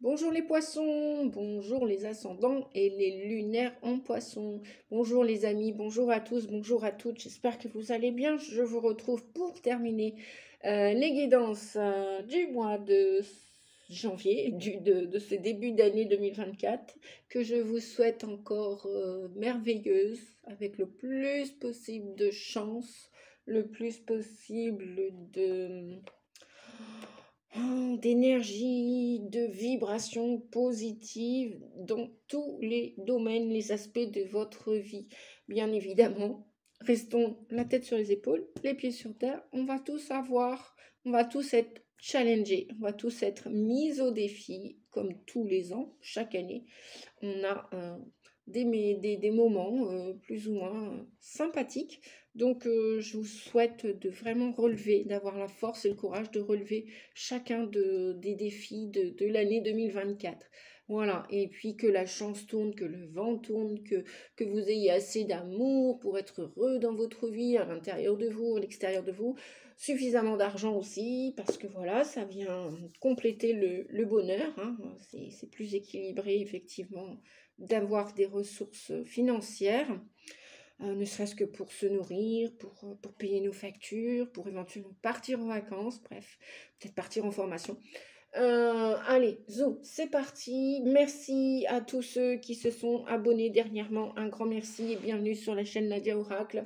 Bonjour les poissons, bonjour les ascendants et les lunaires en poisson. Bonjour les amis, bonjour à tous, bonjour à toutes. J'espère que vous allez bien. Je vous retrouve pour terminer les guidances du mois de janvier, de ce début d'année 2024, que je vous souhaite encore merveilleuse, avec le plus possible de chance, le plus possible d'énergie, de vibrations positives dans tous les domaines, les aspects de votre vie. Bien évidemment, restons la tête sur les épaules, les pieds sur terre. On va tous on va tous être challengés, on va tous être mis au défi, comme tous les ans, chaque année. On a des moments plus ou moins sympathiques. Donc, je vous souhaite de vraiment relever, d'avoir la force et le courage de relever chacun des défis de l'année 2024. Voilà, et puis que la chance tourne, que le vent tourne, que vous ayez assez d'amour pour être heureux dans votre vie, à l'intérieur de vous, à l'extérieur de vous, suffisamment d'argent aussi, parce que voilà, ça vient compléter le bonheur, hein. C'est plus équilibré, effectivement, d'avoir des ressources financières, ne serait-ce que pour se nourrir, pour payer nos factures, pour éventuellement partir en vacances, bref, peut-être partir en formation. Allez, zo, c'est parti. Merci à tous ceux qui se sont abonnés dernièrement. Un grand merci et bienvenue sur la chaîne Nadia Oracle.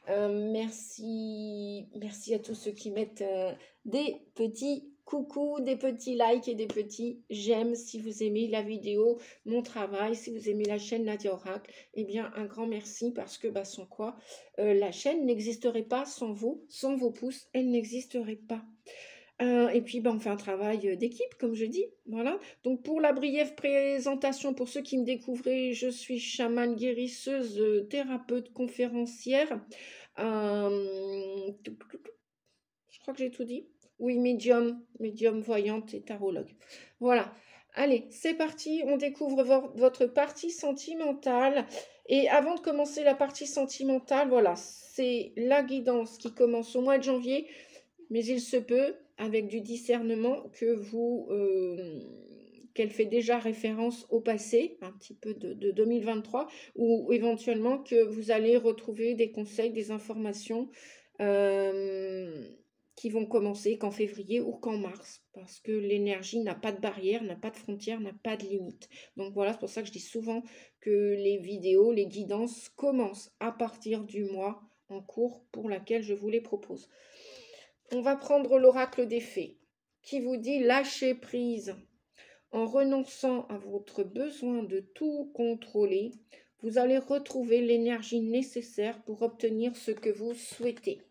Merci à tous ceux qui mettent des petits coucou, des petits likes et des petits j'aime si vous aimez la vidéo, mon travail, si vous aimez la chaîne Nadia Oracle. Eh bien, un grand merci parce que sans quoi la chaîne n'existerait pas sans vous, sans vos pouces, elle n'existerait pas. Et puis, on fait un travail d'équipe, comme je dis. Voilà. Donc, pour la brève présentation, pour ceux qui me découvraient, je suis chamane guérisseuse, thérapeute conférencière. Je crois que j'ai tout dit. Oui, médium voyante et tarologue. Voilà. Allez, c'est parti. On découvre votre partie sentimentale. Et avant de commencer la partie sentimentale, voilà, c'est la guidance qui commence au mois de janvier. Mais il se peut, avec du discernement, qu'elle fait déjà référence au passé, un petit peu de 2023, ou éventuellement que vous allez retrouver des conseils, des informations qui vont commencer qu'en février ou qu'en mars, parce que l'énergie n'a pas de barrière, n'a pas de frontière, n'a pas de limite. Donc voilà, c'est pour ça que je dis souvent que les vidéos, les guidances commencent à partir du mois en cours pour laquelle je vous les propose. On va prendre l'oracle des fées qui vous dit lâcher prise. En renonçant à votre besoin de tout contrôler, vous allez retrouver l'énergie nécessaire pour obtenir ce que vous souhaitez.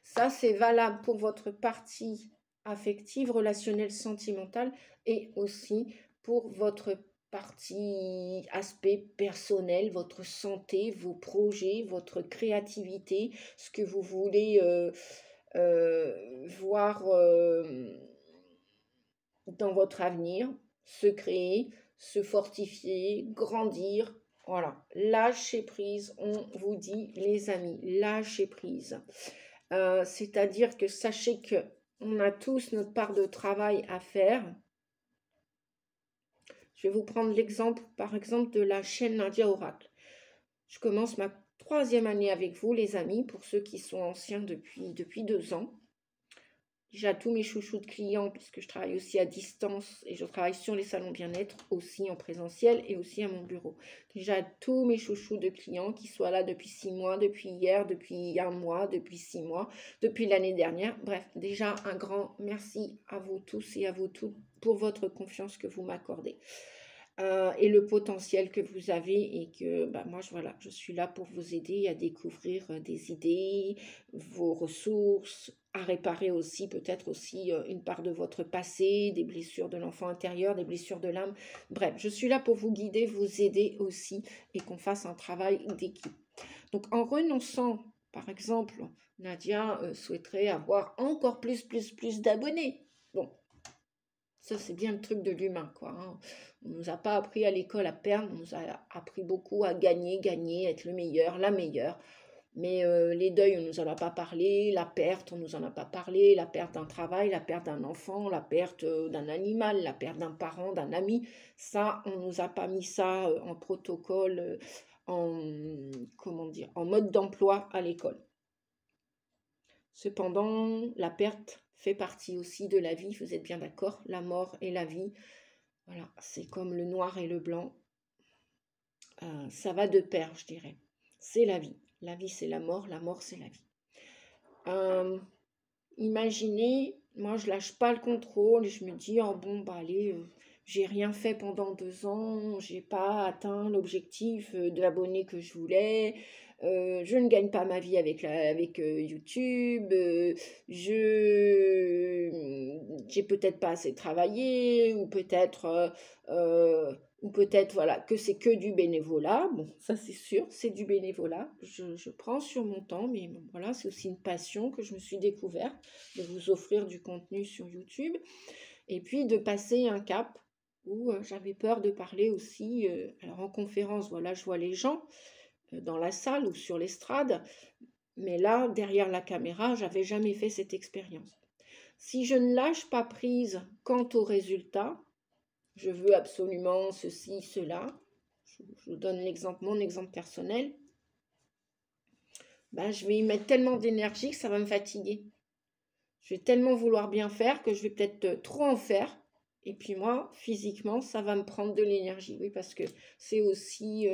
Ça, c'est valable pour votre partie affective, relationnelle, sentimentale et aussi pour votre partie aspect personnel, votre santé, vos projets, votre créativité, ce que vous voulez voir dans votre avenir, se créer, se fortifier, grandir. Voilà, lâchez prise, on vous dit les amis, lâchez prise. C'est-à-dire que sachez qu'on a tous notre part de travail à faire. Je vais vous prendre l'exemple, par exemple, de la chaîne Nadia Oracle. Je commence ma 3e année avec vous, les amis, pour ceux qui sont anciens depuis 2 ans. Déjà tous mes chouchous de clients, puisque je travaille aussi à distance et je travaille sur les salons bien-être, aussi en présentiel et aussi à mon bureau. Déjà tous mes chouchous de clients qui soient là depuis 6 mois, depuis hier, depuis 1 mois, depuis 6 mois, depuis l'année dernière. Bref, déjà un grand merci à vous tous et à vous toutes pour votre confiance que vous m'accordez. Et le potentiel que vous avez et que moi je suis là pour vous aider à découvrir des idées, vos ressources, à réparer aussi peut-être aussi une part de votre passé, des blessures de l'enfant intérieur, des blessures de l'âme. Bref, je suis là pour vous guider, vous aider aussi et qu'on fasse un travail d'équipe. Donc en renonçant, par exemple, Nadia souhaiterait avoir encore plus d'abonnés. Bon, ça, c'est bien le truc de l'humain, quoi. Hein. On ne nous a pas appris à l'école à perdre, on nous a appris beaucoup à gagner, être le meilleur, la meilleure. Mais les deuils, on ne nous en a pas parlé, la perte, on ne nous en a pas parlé, la perte d'un travail, la perte d'un enfant, la perte d'un animal, la perte d'un parent, d'un ami, ça, on ne nous a pas mis ça en protocole, comment dire, en mode d'emploi à l'école. Cependant, la perte fait partie aussi de la vie, vous êtes bien d'accord, la mort et la vie, voilà, c'est comme le noir et le blanc, ça va de pair, je dirais. C'est la vie. La vie, c'est la mort c'est la vie. Imaginez, moi, je lâche pas le contrôle et je me dis, oh bon, bah allez, j'ai rien fait pendant 2 ans, j'ai pas atteint l'objectif d'abonnés que je voulais, je ne gagne pas ma vie avec YouTube, j'ai peut-être pas assez travaillé, ou peut-être voilà, que c'est que du bénévolat. Bon, ça c'est sûr, c'est du bénévolat. Je prends sur mon temps, mais bon, voilà, c'est aussi une passion que je me suis découverte, de vous offrir du contenu sur YouTube. Et puis de passer un cap où j'avais peur de parler aussi. Alors en conférence, voilà, je vois les gens dans la salle ou sur l'estrade. Mais là, derrière la caméra, j'avais jamais fait cette expérience. Si je ne lâche pas prise quant au résultat, je veux absolument ceci, cela. Je vous donne l'exemple, mon exemple personnel. Ben, je vais y mettre tellement d'énergie que ça va me fatiguer. Je vais tellement vouloir bien faire que je vais peut-être trop en faire. Et puis moi, physiquement, ça va me prendre de l'énergie. Oui, parce que c'est aussi...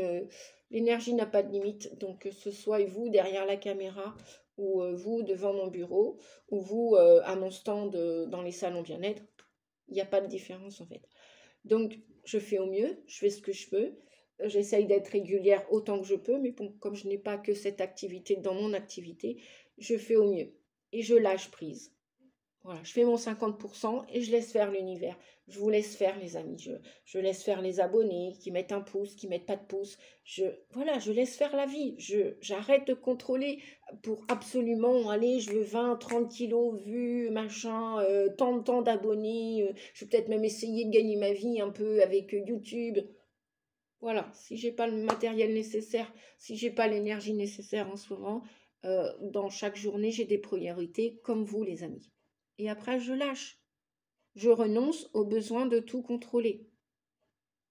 l'énergie n'a pas de limite. Donc, que ce soit vous derrière la caméra, ou vous devant mon bureau, ou vous à mon stand dans les salons bien-être, il n'y a pas de différence en fait. Donc, je fais au mieux, je fais ce que je peux. J'essaye d'être régulière autant que je peux, mais bon, comme je n'ai pas que cette activité dans mon activité, je fais au mieux. Et je lâche prise. Voilà, je fais mon 50% et je laisse faire l'univers. Je vous laisse faire, les amis. Je laisse faire les abonnés qui mettent un pouce, qui mettent pas de pouce. Voilà, je laisse faire la vie. J'arrête de contrôler pour absolument aller, je veux 20, 30 kilos vues, machin, tant d'abonnés. Je vais peut-être même essayer de gagner ma vie un peu avec YouTube. Voilà, si j'ai pas le matériel nécessaire, si j'ai pas l'énergie nécessaire en ce moment, dans chaque journée, j'ai des priorités comme vous, les amis. Et après, je lâche. Je renonce au besoin de tout contrôler.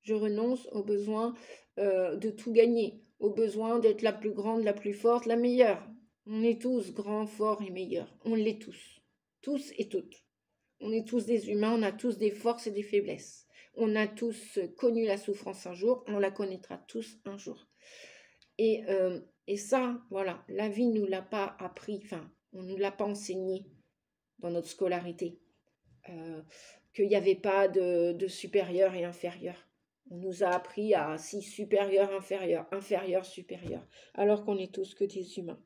Je renonce au besoin de tout gagner, au besoin d'être la plus grande, la plus forte, la meilleure. On est tous grands, forts et meilleurs. On l'est tous. Tous et toutes. On est tous des humains, on a tous des forces et des faiblesses. On a tous connu la souffrance un jour, on la connaîtra tous un jour. Et ça, voilà, la vie ne nous l'a pas appris, enfin, on ne nous l'a pas enseigné dans notre scolarité. Qu'il n'y avait pas de supérieur et inférieur. On nous a appris à si supérieur, inférieur, inférieur, supérieur, alors qu'on est tous que des humains.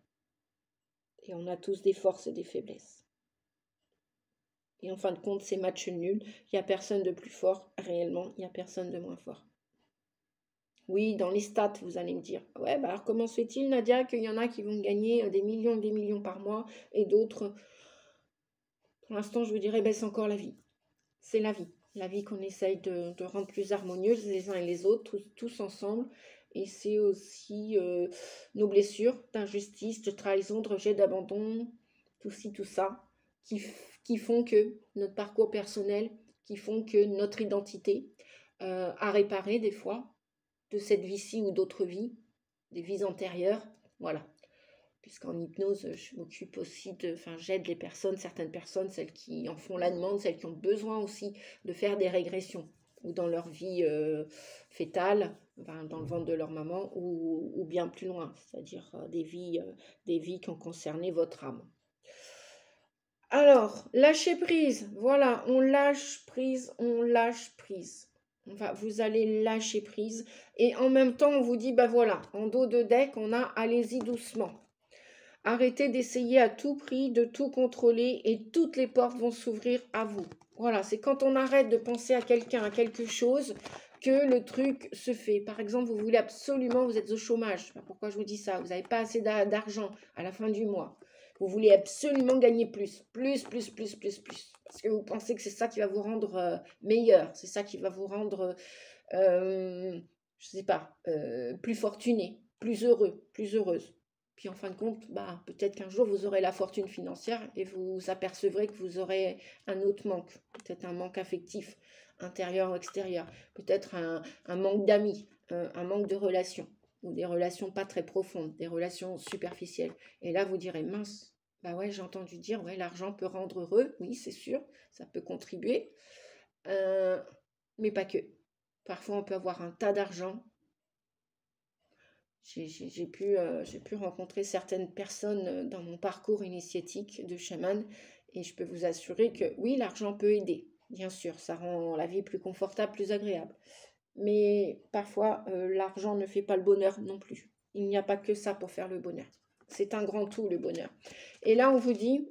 Et on a tous des forces et des faiblesses. Et en fin de compte, c'est match nul. Il n'y a personne de plus fort, réellement, il n'y a personne de moins fort. Oui, dans les stats, vous allez me dire, ouais, bah alors comment se fait-il, Nadia, qu'il y en a qui vont gagner des millions par mois et d'autres, pour l'instant, je vous dirais, ben, c'est encore la vie. C'est la vie qu'on essaye de rendre plus harmonieuse les uns et les autres, tous ensemble. Et c'est aussi nos blessures d'injustice, de trahison, de rejet, d'abandon, tout ci, tout ça, qui font que notre parcours personnel, qui font que notre identité a réparé des fois de cette vie-ci ou d'autres vies, des vies antérieures. Voilà. Puisqu'en hypnose, je m'occupe aussi j'aide les personnes, certaines personnes, celles qui en font la demande, celles qui ont besoin aussi de faire des régressions, ou dans leur vie fétale, dans le ventre de leur maman, ou bien plus loin, c'est-à-dire des vies qui ont concerné votre âme. Alors, lâcher prise, voilà, on lâche prise, on lâche prise. Vous allez lâcher prise, et en même temps, on vous dit, voilà, en dos de deck, on a allez-y doucement. Arrêtez d'essayer à tout prix de tout contrôler et toutes les portes vont s'ouvrir à vous. Voilà, c'est quand on arrête de penser à quelqu'un, à quelque chose, que le truc se fait. Par exemple, vous voulez absolument, vous êtes au chômage. Pourquoi je vous dis ça? Vous n'avez pas assez d'argent à la fin du mois. Vous voulez absolument gagner plus. Plus. Parce que vous pensez que c'est ça qui va vous rendre meilleur. C'est ça qui va vous rendre, je sais pas, plus fortuné, plus heureux, plus heureuse. Puis en fin de compte, bah, peut-être qu'un jour, vous aurez la fortune financière et vous apercevrez que vous aurez un autre manque, peut-être un manque affectif, intérieur ou extérieur, peut-être un manque d'amis, un manque de relations, ou des relations pas très profondes, des relations superficielles. Et là, vous direz, mince, bah ouais, j'ai entendu dire, ouais, l'argent peut rendre heureux, oui, c'est sûr, ça peut contribuer, mais pas que. Parfois, on peut avoir un tas d'argent. J'ai pu rencontrer certaines personnes dans mon parcours initiatique de chaman et je peux vous assurer que oui, l'argent peut aider. Bien sûr, ça rend la vie plus confortable, plus agréable. Mais parfois, l'argent ne fait pas le bonheur non plus. Il n'y a pas que ça pour faire le bonheur. C'est un grand tout, le bonheur. Et là, on vous dit,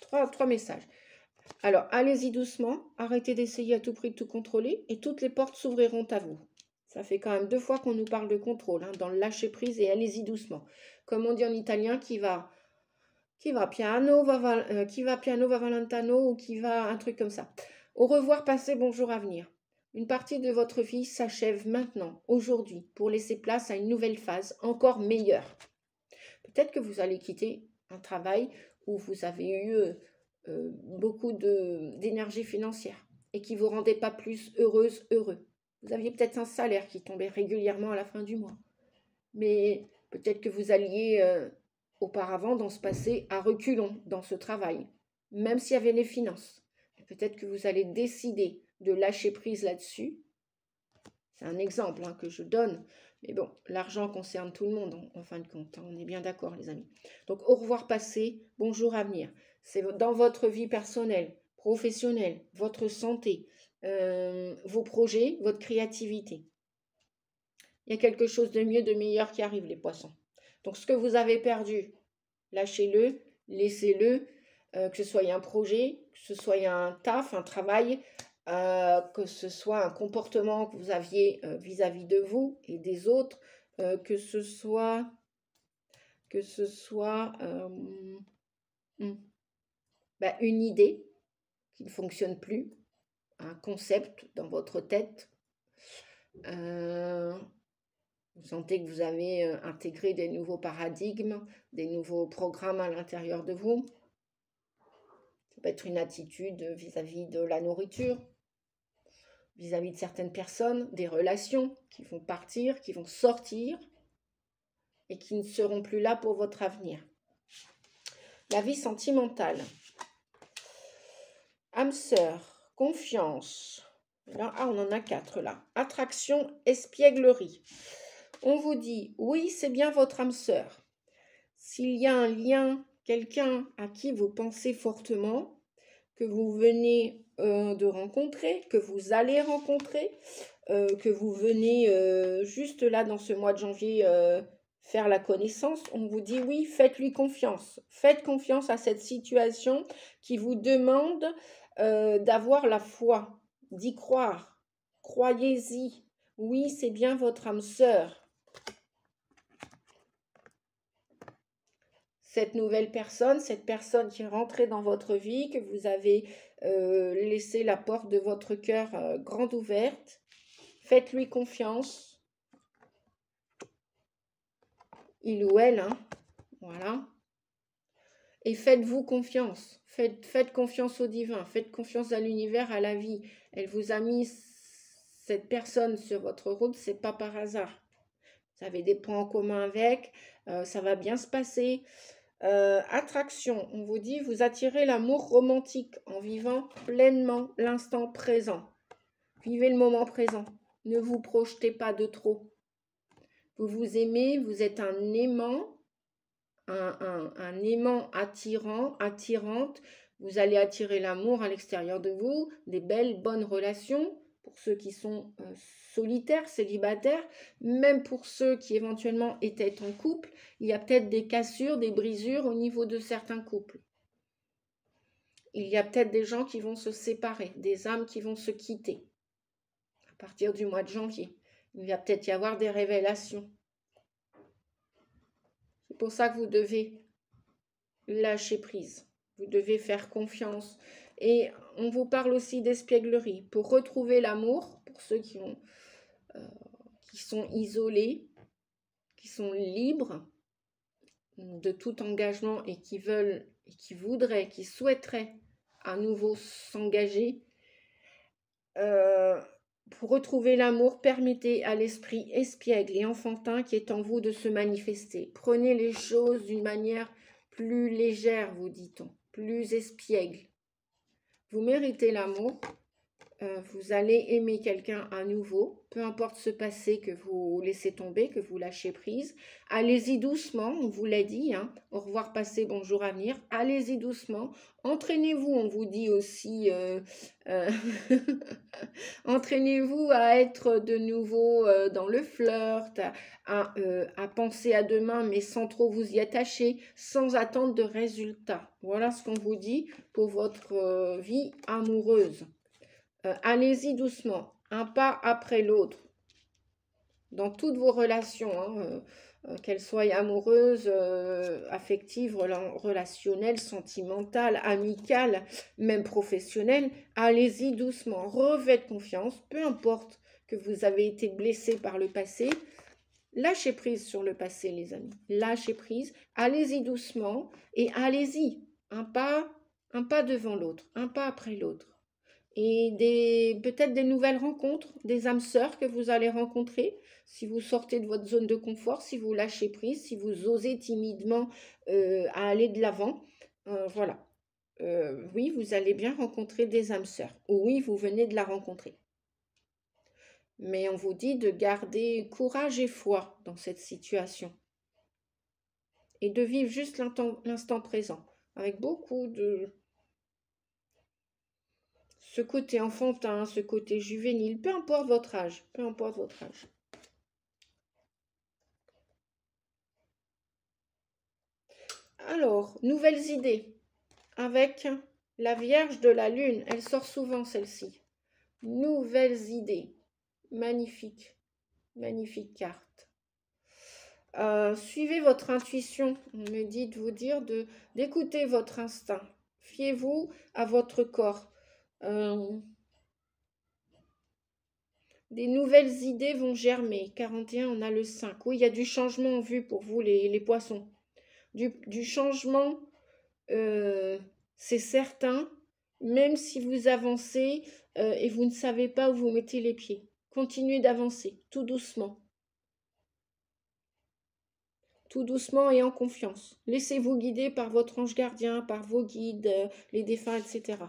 trois messages. Alors, allez-y doucement, arrêtez d'essayer à tout prix de tout contrôler et toutes les portes s'ouvriront à vous. Ça fait quand même 2 fois qu'on nous parle de contrôle, hein, dans le lâcher prise et allez-y doucement. Comme on dit en italien, qui va piano, va valentano ou qui va un truc comme ça. Au revoir passé, bonjour avenir. Une partie de votre vie s'achève maintenant, aujourd'hui, pour laisser place à une nouvelle phase encore meilleure. Peut-être que vous allez quitter un travail où vous avez eu beaucoup d'énergie financière et qui ne vous rendait pas plus heureuse, heureux. Vous aviez peut-être un salaire qui tombait régulièrement à la fin du mois. Mais peut-être que vous alliez auparavant, dans ce passé, à reculons dans ce travail, même s'il y avait les finances. Peut-être que vous allez décider de lâcher prise là-dessus. C'est un exemple que je donne. Mais bon, l'argent concerne tout le monde en fin de compte. On est bien d'accord, les amis. Donc, au revoir passé, bonjour avenir. C'est dans votre vie personnelle, professionnelle, votre santé, vos projets, votre créativité. Il y a quelque chose de mieux, de meilleur qui arrive, les poissons. Donc, ce que vous avez perdu, lâchez-le, laissez-le, que ce soit un projet, que ce soit un taf, un travail, que ce soit un comportement que vous aviez vis-à-vis de vous et des autres, que ce soit une idée qui ne fonctionne plus, un concept dans votre tête. Vous sentez que vous avez intégré des nouveaux paradigmes, des nouveaux programmes à l'intérieur de vous. Ça peut être une attitude vis-à-vis de la nourriture, vis-à-vis de certaines personnes, des relations qui vont partir, qui vont sortir et qui ne seront plus là pour votre avenir. La vie sentimentale. Âme sœur, confiance. Là, on en a 4 là. Attraction, espièglerie. On vous dit, oui, c'est bien votre âme sœur. S'il y a un lien, quelqu'un à qui vous pensez fortement, que vous venez de rencontrer, que vous allez rencontrer, que vous venez juste là dans ce mois de janvier faire la connaissance, on vous dit oui, faites-lui confiance. Faites confiance à cette situation qui vous demande d'avoir la foi, d'y croire. Croyez-y. Oui, c'est bien votre âme sœur. Cette nouvelle personne, cette personne qui est rentrée dans votre vie, que vous avez laissé la porte de votre cœur grande ouverte, faites-lui confiance. Il ou elle, voilà. Et faites-vous confiance. Faites confiance au divin, faites confiance à l'univers, à la vie. Elle vous a mis cette personne sur votre route, c'est pas par hasard. Vous avez des points en commun avec, ça va bien se passer. Attraction, on vous dit, vous attirez l'amour romantique en vivant pleinement l'instant présent. Vivez le moment présent. Ne vous projetez pas de trop. Vous vous aimez, vous êtes un aimant, un aimant attirant, attirante. Vous allez attirer l'amour à l'extérieur de vous, des belles, bonnes relations pour ceux qui sont solitaires, célibataires, même pour ceux qui éventuellement étaient en couple. Il y a peut-être des cassures, des brisures au niveau de certains couples. Il y a peut-être des gens qui vont se séparer, des âmes qui vont se quitter à partir du mois de janvier. Il va peut-être y avoir des révélations. C'est pour ça que vous devez lâcher prise. Vous devez faire confiance. Et on vous parle aussi d'espièglerie. Pour retrouver l'amour, pour ceux qui sont isolés, qui sont libres, de tout engagement et qui veulent, et qui voudraient, qui souhaiteraient à nouveau s'engager, pour retrouver l'amour, permettez à l'esprit espiègle et enfantin qui est en vous de se manifester. Prenez les choses d'une manière plus légère, vous dit-on, plus espiègle. Vous méritez l'amour. Vous allez aimer quelqu'un à nouveau, peu importe ce passé que vous laissez tomber, que vous lâchez prise. Allez-y doucement, on vous l'a dit, hein. Au revoir passé, bonjour avenir. Allez-y doucement. Entraînez-vous, on vous dit aussi. Entraînez-vous à être de nouveau dans le flirt, à penser à demain, mais sans trop vous y attacher, sans attendre de résultats. Voilà ce qu'on vous dit pour votre vie amoureuse. Allez-y doucement, un pas après l'autre, dans toutes vos relations, hein, qu'elles soient amoureuses, affectives, relationnelles, sentimentales, amicales, même professionnelles. Allez-y doucement, revêtez confiance, peu importe que vous avez été blessé par le passé. Lâchez prise sur le passé, les amis. Lâchez prise, allez-y doucement et allez-y, un pas devant l'autre, un pas après l'autre. Et peut-être des nouvelles rencontres, des âmes sœurs que vous allez rencontrer si vous sortez de votre zone de confort, si vous lâchez prise, si vous osez timidement à aller de l'avant. Voilà. Oui, vous allez bien rencontrer des âmes sœurs. Oui, vous venez de la rencontrer. Mais on vous dit de garder courage et foi dans cette situation. Et de vivre juste l'instant présent, avec beaucoup de ce côté enfantin, ce côté juvénile, peu importe votre âge, peu importe votre âge. Alors, nouvelles idées avec la Vierge de la Lune. Elle sort souvent celle-ci. Nouvelles idées. Magnifique. Magnifique carte. Suivez votre intuition. On me dit de vous dire d'écouter votre instinct. Fiez-vous à votre corps. Des nouvelles idées vont germer. 41, on a le 5. Oui, il y a du changement en vue pour vous, les poissons. Du changement, c'est certain, même si vous avancez et vous ne savez pas où vous mettez les pieds. Continuez d'avancer, tout doucement. Tout doucement et en confiance. Laissez-vous guider par votre ange gardien, par vos guides, les défunts, etc.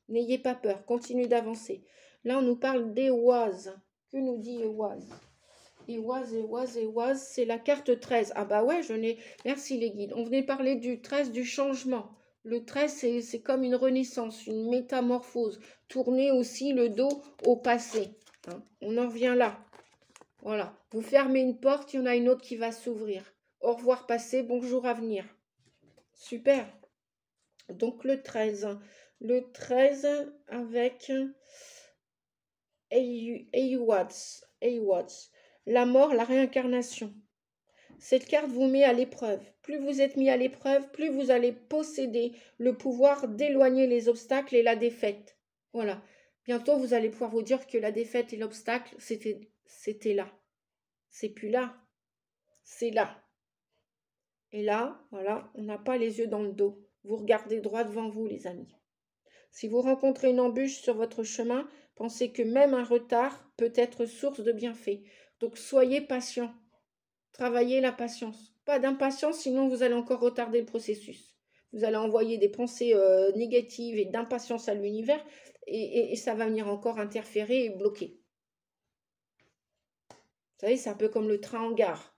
N'ayez pas peur, continuez d'avancer. Là, on nous parle d'Éoise. Que nous dit Éoise? Éoise, c'est la carte 13. Ah bah ouais, merci les guides. On venait parler du 13 du changement. Le 13, c'est comme une renaissance, une métamorphose. Tournez aussi le dos au passé. Hein. On en revient là. Voilà. Vous fermez une porte, il y en a une autre qui va s'ouvrir. Au revoir passé, bonjour avenir. Super. Donc le 13. Le 13 avec Éoise. La mort, la réincarnation. Cette carte vous met à l'épreuve. Plus vous êtes mis à l'épreuve, plus vous allez posséder le pouvoir d'éloigner les obstacles et la défaite. Voilà. Bientôt, vous allez pouvoir vous dire que la défaite et l'obstacle, c'était là. C'est plus là. C'est là. Et là, voilà, on n'a pas les yeux dans le dos. Vous regardez droit devant vous, les amis. Si vous rencontrez une embûche sur votre chemin, pensez que même un retard peut être source de bienfaits. Donc, soyez patient. Travaillez la patience. Pas d'impatience, sinon vous allez encore retarder le processus. Vous allez envoyer des pensées négatives et d'impatience à l'univers et ça va venir encore interférer et bloquer. Vous savez, c'est un peu comme le train en gare.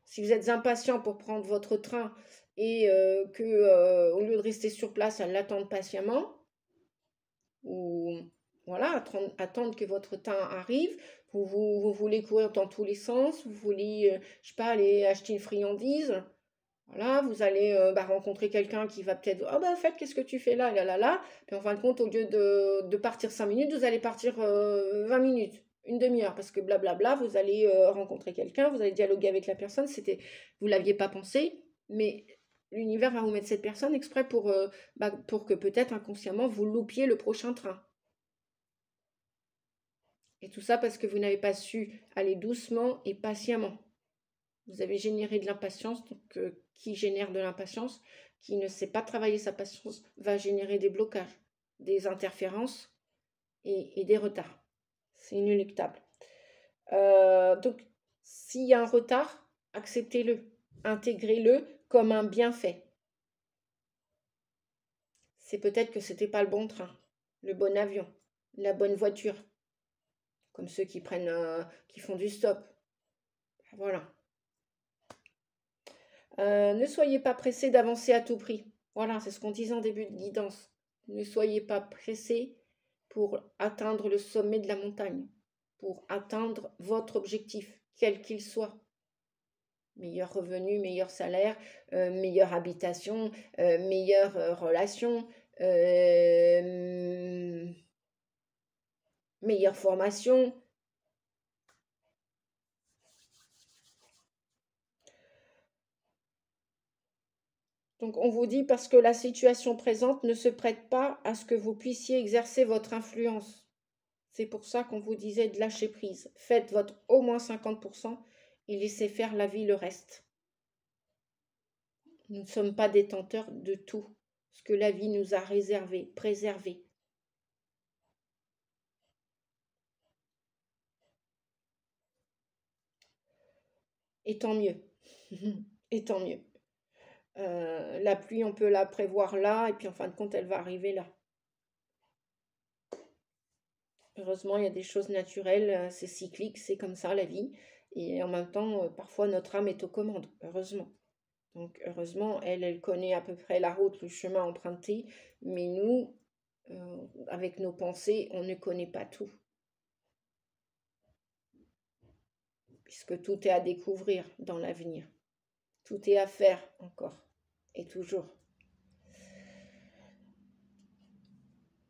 Si vous êtes impatient pour prendre votre train et que au lieu de rester sur place à l'attendre patiemment, ou voilà, attendre que votre train arrive, vous voulez courir dans tous les sens, vous voulez, je sais pas, aller acheter une friandise, voilà, vous allez rencontrer quelqu'un qui va peut-être, ah bah en fait, qu'est-ce que tu fais là, là, puis en fin de compte, au lieu de partir 5 minutes, vous allez partir 20 minutes, une demi-heure, parce que blablabla, vous allez rencontrer quelqu'un, vous allez dialoguer avec la personne, vous l'aviez pas pensé, mais l'univers va vous mettre cette personne exprès pour que peut-être inconsciemment vous loupiez le prochain train. Et tout ça parce que vous n'avez pas su aller doucement et patiemment. Vous avez généré de l'impatience, donc qui génère de l'impatience, qui ne sait pas travailler sa patience, va générer des blocages, des interférences et des retards. C'est inéluctable. Donc, s'il y a un retard, acceptez-le, intégrez-le comme un bienfait. C'est peut-être que c'était pas le bon train, le bon avion, la bonne voiture, comme ceux qui qui font du stop. Voilà. Ne soyez pas pressé d'avancer à tout prix. Voilà, c'est ce qu'on disait en début de guidance. Ne soyez pas pressé pour atteindre le sommet de la montagne, pour atteindre votre objectif, quel qu'il soit. Meilleur revenu, meilleur salaire, meilleure habitation, meilleure relation, meilleure formation. Donc on vous dit parce que la situation présente ne se prête pas à ce que vous puissiez exercer votre influence. C'est pour ça qu'on vous disait de lâcher prise. Faites votre au moins 50% et laissez faire la vie le reste. Nous ne sommes pas détenteurs de tout ce que la vie nous a réservé, préservé. Et tant mieux. Et tant mieux. La pluie, on peut la prévoir là, et puis en fin de compte, elle va arriver là. Heureusement, il y a des choses naturelles, c'est cyclique, c'est comme ça la vie. Et en même temps, parfois notre âme est aux commandes, heureusement. Donc heureusement, elle connaît à peu près la route, le chemin emprunté, mais nous, avec nos pensées, on ne connaît pas tout. Puisque tout est à découvrir dans l'avenir. Tout est à faire encore et toujours.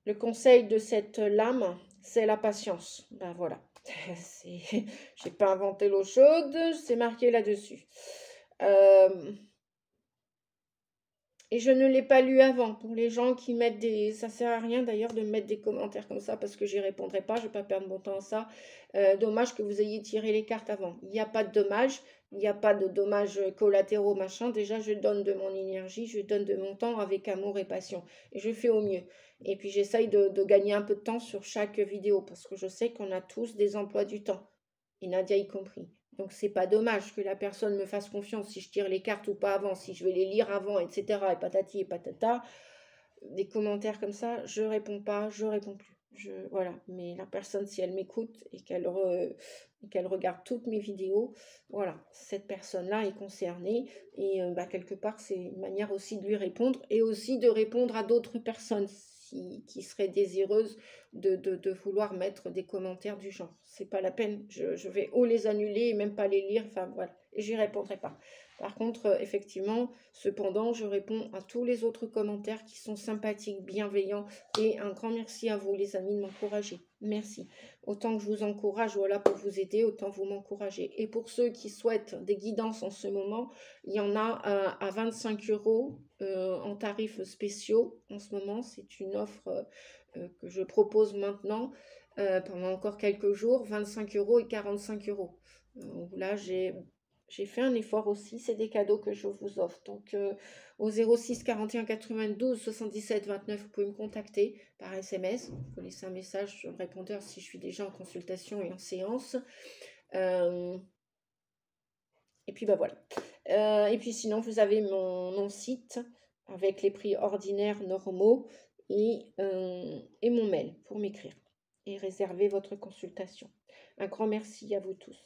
Le conseil de cette lame, c'est la patience. Ben voilà, j'ai pas inventé l'eau chaude, c'est marqué là-dessus. Et je ne l'ai pas lu avant. Pour les gens qui mettent des... Ça sert à rien d'ailleurs de mettre des commentaires comme ça parce que j'y répondrai pas. Je ne vais pas perdre mon temps à ça. Dommage que vous ayez tiré les cartes avant. Il n'y a pas de dommage. Il n'y a pas de dommages collatéraux, machin. Déjà, je donne de mon énergie. Je donne de mon temps avec amour et passion. Et je fais au mieux. Et puis, j'essaye de gagner un peu de temps sur chaque vidéo parce que je sais qu'on a tous des emplois du temps. Et Nadia y compris. Donc, c'est pas dommage que la personne me fasse confiance si je tire les cartes ou pas avant, si je vais les lire avant, etc. Et patati et patata. Des commentaires comme ça, je réponds pas, je réponds plus. Voilà. Mais la personne, si elle m'écoute et qu'elle regarde toutes mes vidéos, voilà, cette personne-là est concernée. Et quelque part, c'est une manière aussi de lui répondre et aussi de répondre à d'autres personnes qui seraient désireuses de vouloir mettre des commentaires du genre. C'est pas la peine, je vais ou les annuler et même pas les lire, enfin voilà, et j'y répondrai pas. Par contre, effectivement, cependant, je réponds à tous les autres commentaires qui sont sympathiques, bienveillants, et un grand merci à vous les amis de m'encourager. Merci. Autant que je vous encourage, voilà, pour vous aider, autant vous m'encouragez. Et pour ceux qui souhaitent des guidances en ce moment, il y en a à 25 € en tarifs spéciaux en ce moment. C'est une offre que je propose maintenant pendant encore quelques jours, 25 € et 45 €. Là, j'ai fait un effort aussi, c'est des cadeaux que je vous offre. Donc, au 06 41 92 77 29, vous pouvez me contacter par SMS. Vous pouvez laisser un message sur le répondeur si je suis déjà en consultation et en séance. Et puis, voilà. Et puis, sinon, vous avez mon site avec les prix ordinaires normaux et mon mail pour m'écrire et réserver votre consultation. Un grand merci à vous tous.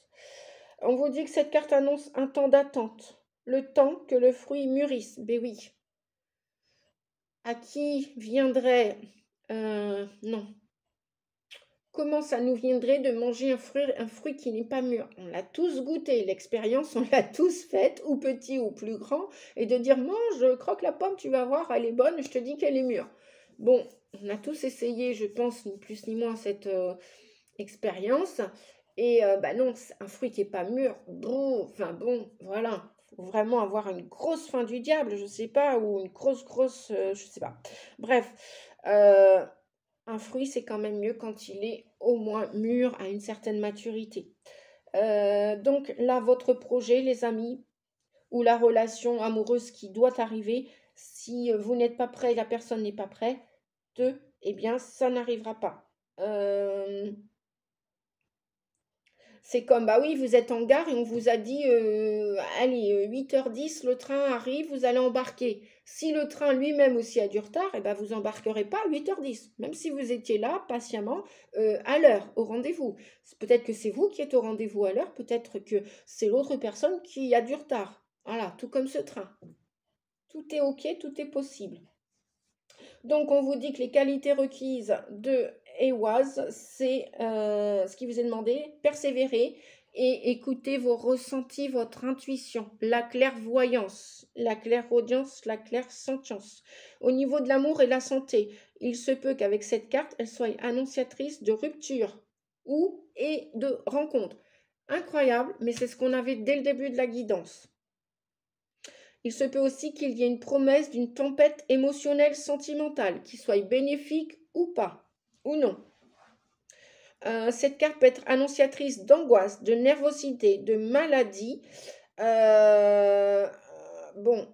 On vous dit que cette carte annonce un temps d'attente, le temps que le fruit mûrisse. Ben oui. À qui viendrait... non. Comment ça nous viendrait de manger un fruit qui n'est pas mûr? On l'a tous goûté, l'expérience, on l'a tous faite, ou petit ou plus grand, et de dire, mange, croque la pomme, tu vas voir, elle est bonne, je te dis qu'elle est mûre. Bon, on a tous essayé, je pense, ni plus ni moins, cette expérience. Et non, un fruit qui n'est pas mûr, bon, voilà. Faut vraiment avoir une grosse faim du diable, je sais pas, ou une grosse, je sais pas. Bref, un fruit, c'est quand même mieux quand il est au moins mûr à une certaine maturité. Donc là, votre projet, les amis, ou la relation amoureuse qui doit arriver, si vous n'êtes pas prêt, la personne n'est pas prête, eh bien, ça n'arrivera pas. C'est comme, bah oui, vous êtes en gare et on vous a dit, allez, 8h10, le train arrive, vous allez embarquer. Si le train lui-même aussi a du retard, eh ben, vous embarquerez pas à 8h10, même si vous étiez là patiemment à l'heure, au rendez-vous. Peut-être que c'est vous qui êtes au rendez-vous à l'heure, peut-être que c'est l'autre personne qui a du retard. Voilà, tout comme ce train. Tout est OK, tout est possible. Donc, on vous dit que les qualités requises de EWAS, c'est ce qui vous est demandé, persévérer et écouter vos ressentis, votre intuition, la clairvoyance, la clairaudience, la clairsentience. Au niveau de l'amour et de la santé, il se peut qu'avec cette carte, elle soit annonciatrice de rupture ou et de rencontre. Incroyable, mais c'est ce qu'on avait dès le début de la guidance. Il se peut aussi qu'il y ait une promesse d'une tempête émotionnelle sentimentale, qui soit bénéfique ou pas, ou non. Cette carte peut être annonciatrice d'angoisse, de nervosité, de maladie. Bon,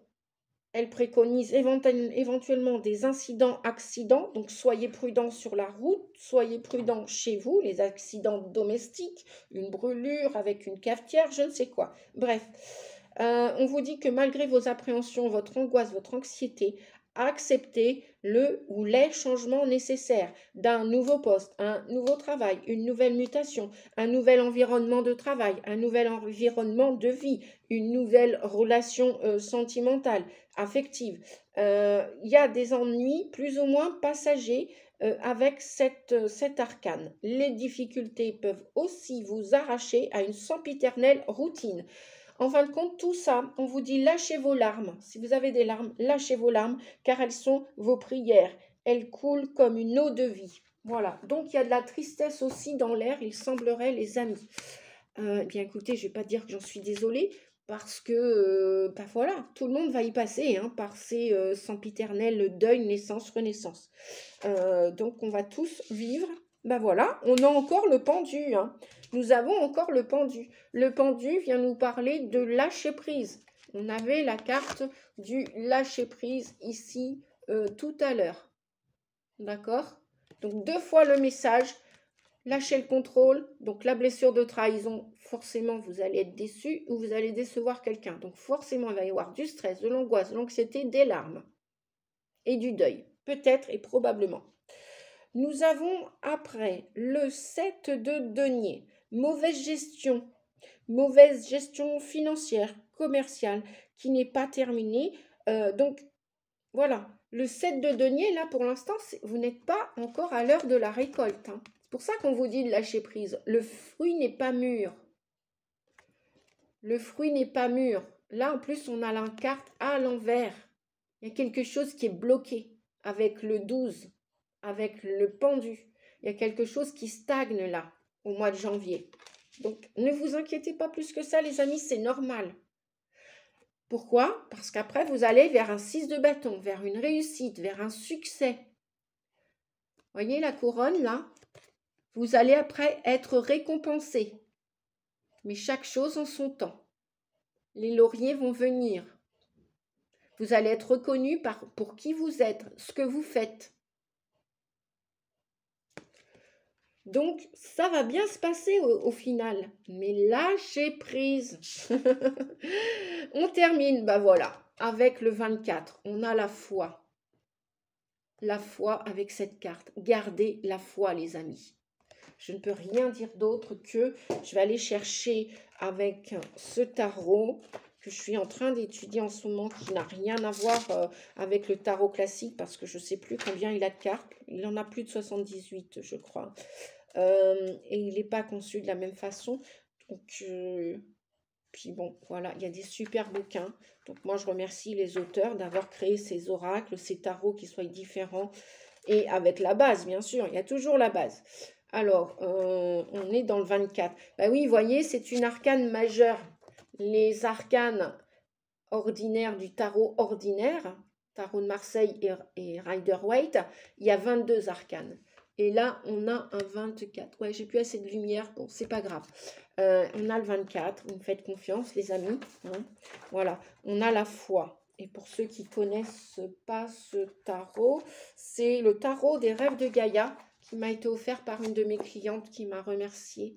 elle préconise éventuellement des incidents-accidents, donc soyez prudents sur la route, soyez prudents chez vous, les accidents domestiques, une brûlure avec une cafetière, je ne sais quoi. Bref. On vous dit que malgré vos appréhensions, votre angoisse, votre anxiété, acceptez le ou les changements nécessaires d'un nouveau poste, un nouveau travail, une nouvelle mutation, un nouvel environnement de travail, un nouvel environnement de vie, une nouvelle relation sentimentale, affective. Il y a des ennuis plus ou moins passagers avec cet arcane. Les difficultés peuvent aussi vous arracher à une sempiternelle routine. En fin de compte, tout ça, on vous dit lâchez vos larmes. Si vous avez des larmes, lâchez vos larmes, car elles sont vos prières. Elles coulent comme une eau de vie. Voilà. Donc, il y a de la tristesse aussi dans l'air, il semblerait, les amis. Bien, écoutez, je ne vais pas dire que j'en suis désolée, parce que, bah voilà, tout le monde va y passer, hein, par ces sempiternels deuil, naissance, renaissance. Donc, on va tous vivre. Ben voilà, on a encore le pendu, hein. Nous avons encore le pendu. Le pendu vient nous parler de lâcher prise. On avait la carte du lâcher prise ici tout à l'heure. D'accord? Donc 2 fois le message. Lâchez le contrôle. Donc la blessure de trahison, forcément vous allez être déçu ou vous allez décevoir quelqu'un. Donc forcément il va y avoir du stress, de l'angoisse, de l'anxiété, des larmes et du deuil. Peut-être et probablement. Nous avons après le 7 de denier. Mauvaise gestion financière, commerciale, qui n'est pas terminée. Donc, voilà, le 7 de denier, là, pour l'instant, vous n'êtes pas encore à l'heure de la récolte. Hein. C'est pour ça qu'on vous dit de lâcher prise. Le fruit n'est pas mûr. Le fruit n'est pas mûr. Là, en plus, on a la carte à l'envers. Il y a quelque chose qui est bloqué avec le 12, avec le pendu. Il y a quelque chose qui stagne là, au mois de janvier. Donc, ne vous inquiétez pas plus que ça, les amis, c'est normal. Pourquoi? Parce qu'après, vous allez vers un 6 de bâton, vers une réussite, vers un succès. Voyez la couronne, là? Vous allez après être récompensé. Mais chaque chose en son temps. Les lauriers vont venir. Vous allez être reconnu pour qui vous êtes, ce que vous faites. Donc, ça va bien se passer au final. Mais lâchez prise. On termine, bah voilà, avec le 24. On a la foi. La foi avec cette carte. Gardez la foi, les amis. Je ne peux rien dire d'autre que je vais aller chercher avec ce tarot que je suis en train d'étudier en ce moment, qui n'a rien à voir avec le tarot classique, parce que je ne sais plus combien il a de cartes. Il en a plus de 78, je crois. Et il n'est pas conçu de la même façon. Donc, puis bon, voilà, il y a des super bouquins. Donc, moi, je remercie les auteurs d'avoir créé ces oracles, ces tarots qui soient différents. Et avec la base, bien sûr, il y a toujours la base. Alors, on est dans le 24. Bah oui, vous voyez, c'est une arcane majeure. Les arcanes ordinaires du tarot ordinaire, tarot de Marseille et Rider-Waite, il y a 22 arcanes. Et là, on a un 24. Ouais, j'ai plus assez de lumière. Bon, c'est pas grave. On a le 24. Vous me faites confiance, les amis. Hein. Voilà. On a la foi. Et pour ceux qui connaissent pas ce tarot, c'est le tarot des rêves de Gaïa qui m'a été offert par une de mes clientes qui m'a remercié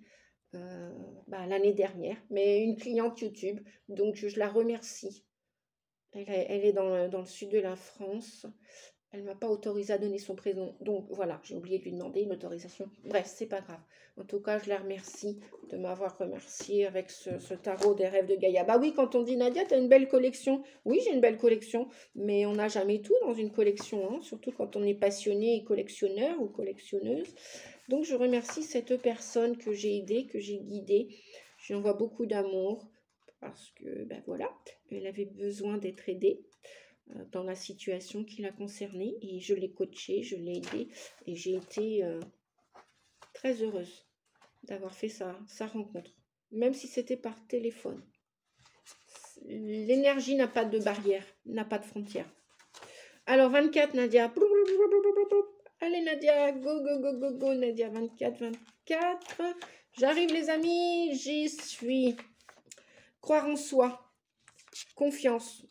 l'année dernière. Mais une cliente YouTube. Donc, je la remercie. Elle est dans le sud de la France. Elle ne m'a pas autorisé à donner son prénom. Donc voilà, j'ai oublié de lui demander une autorisation. Bref, c'est pas grave. En tout cas, je la remercie de m'avoir remercié avec ce tarot des rêves de Gaïa. Bah oui, quand on dit Nadia, tu as une belle collection. Oui, j'ai une belle collection, mais on n'a jamais tout dans une collection, hein, surtout quand on est passionné et collectionneur ou collectionneuse. Donc je remercie cette personne que j'ai aidée, que j'ai guidée. Je lui envoie beaucoup d'amour parce que, ben voilà, elle avait besoin d'être aidée dans la situation qui l'a concernée et je l'ai coachée, je l'ai aidée et j'ai été très heureuse d'avoir fait sa rencontre, même si c'était par téléphone. L'énergie n'a pas de barrière, n'a pas de frontière. Alors 24 Nadia, allez Nadia, go go go go go Nadia, 24, j'arrive les amis, j'y suis. Croire en soi, confiance,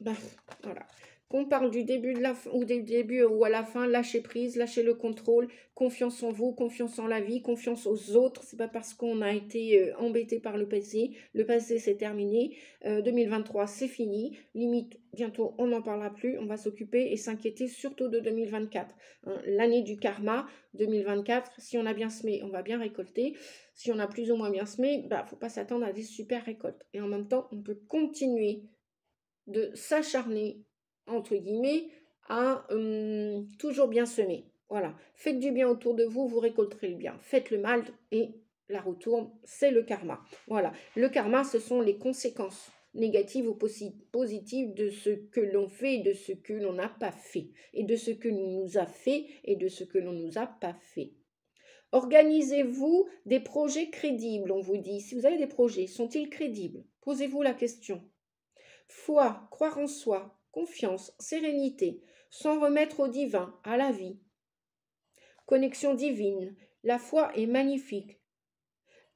voilà. Qu'on parle du début ou du début ou à la fin, lâchez prise, lâchez le contrôle, confiance en vous, confiance en la vie, confiance aux autres. C'est pas parce qu'on a été embêté par le passé c'est terminé. 2023 c'est fini, limite bientôt on n'en parlera plus, on va s'occuper et s'inquiéter surtout de 2024. Hein, l'année du karma, 2024, si on a bien semé, on va bien récolter. Si on a plus ou moins bien semé, faut pas s'attendre à des super récoltes. Et en même temps, on peut continuer de s'acharner entre guillemets, à toujours bien semer. Voilà. Faites du bien autour de vous, vous récolterez le bien. Faites le mal et la retourne, c'est le karma. Voilà. Le karma, ce sont les conséquences négatives ou positives de ce que l'on fait et de ce que l'on n'a pas fait. Et de ce que l'on nous a fait et de ce que l'on nous a pas fait. Organisez-vous des projets crédibles, on vous dit. Si vous avez des projets, sont-ils crédibles? Posez-vous la question. Foi, croire en soi, confiance, sérénité, s'en remettre au divin, à la vie. Connexion divine, la foi est magnifique.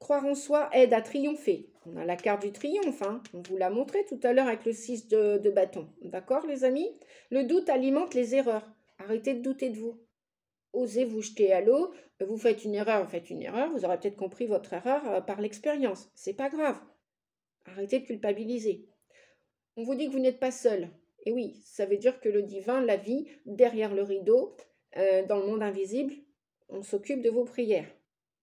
Croire en soi aide à triompher. On a la carte du triomphe, hein. On vous l'a montré tout à l'heure avec le 6 de bâton. D'accord les amis? Le doute alimente les erreurs. Arrêtez de douter de vous. Osez vous jeter à l'eau. Vous faites une erreur, vous aurez peut-être compris votre erreur par l'expérience. C'est pas grave. Arrêtez de culpabiliser. On vous dit que vous n'êtes pas seul. Et oui, ça veut dire que le divin, la vie, derrière le rideau, dans le monde invisible, on s'occupe de vos prières.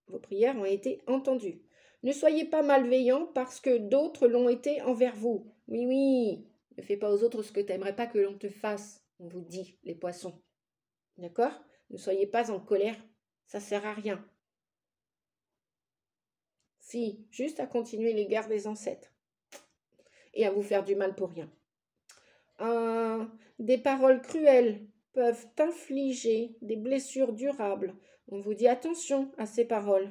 Vos prières ont été entendues. Ne soyez pas malveillants parce que d'autres l'ont été envers vous. Oui, oui, ne fais pas aux autres ce que tu n'aimerais pas que l'on te fasse, on vous dit, les poissons. D'accord? Ne soyez pas en colère, ça ne sert à rien. Si, juste à continuer les guerres des ancêtres et à vous faire du mal pour rien. Des paroles cruelles peuvent infliger des blessures durables. On vous dit attention à ces paroles.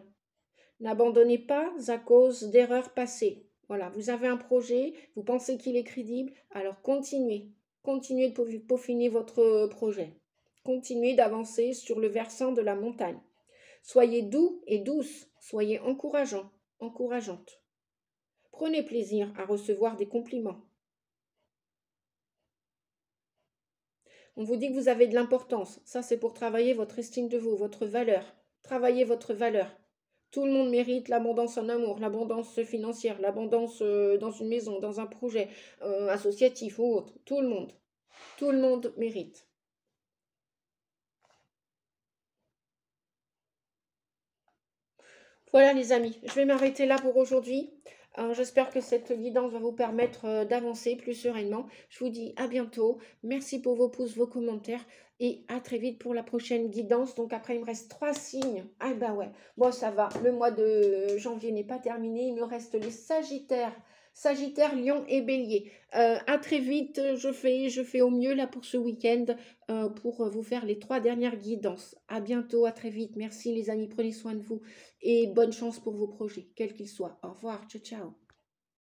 N'abandonnez pas à cause d'erreurs passées. Voilà, vous avez un projet, vous pensez qu'il est crédible, alors continuez. Continuez de peaufiner votre projet. Continuez d'avancer sur le versant de la montagne. Soyez doux et douce, soyez encourageants, encourageantes. Prenez plaisir à recevoir des compliments. On vous dit que vous avez de l'importance. Ça, c'est pour travailler votre estime de vous, votre valeur. Travaillez votre valeur. Tout le monde mérite l'abondance en amour, l'abondance financière, l'abondance dans une maison, dans un projet associatif ou autre. Tout le monde. Tout le monde mérite. Voilà les amis, je vais m'arrêter là pour aujourd'hui. J'espère que cette guidance va vous permettre d'avancer plus sereinement. Je vous dis à bientôt. Merci pour vos pouces, vos commentaires. Et à très vite pour la prochaine guidance. Donc après, il me reste 3 signes. Ah bah ouais, bon ça va. Le mois de janvier n'est pas terminé. Il me reste les Sagittaires. Sagittaire, Lion et Bélier. À très vite, je fais au mieux là pour ce week-end pour vous faire les 3 dernières guidances. À bientôt, à très vite. Merci les amis, prenez soin de vous et bonne chance pour vos projets, quels qu'ils soient. Au revoir, ciao ciao.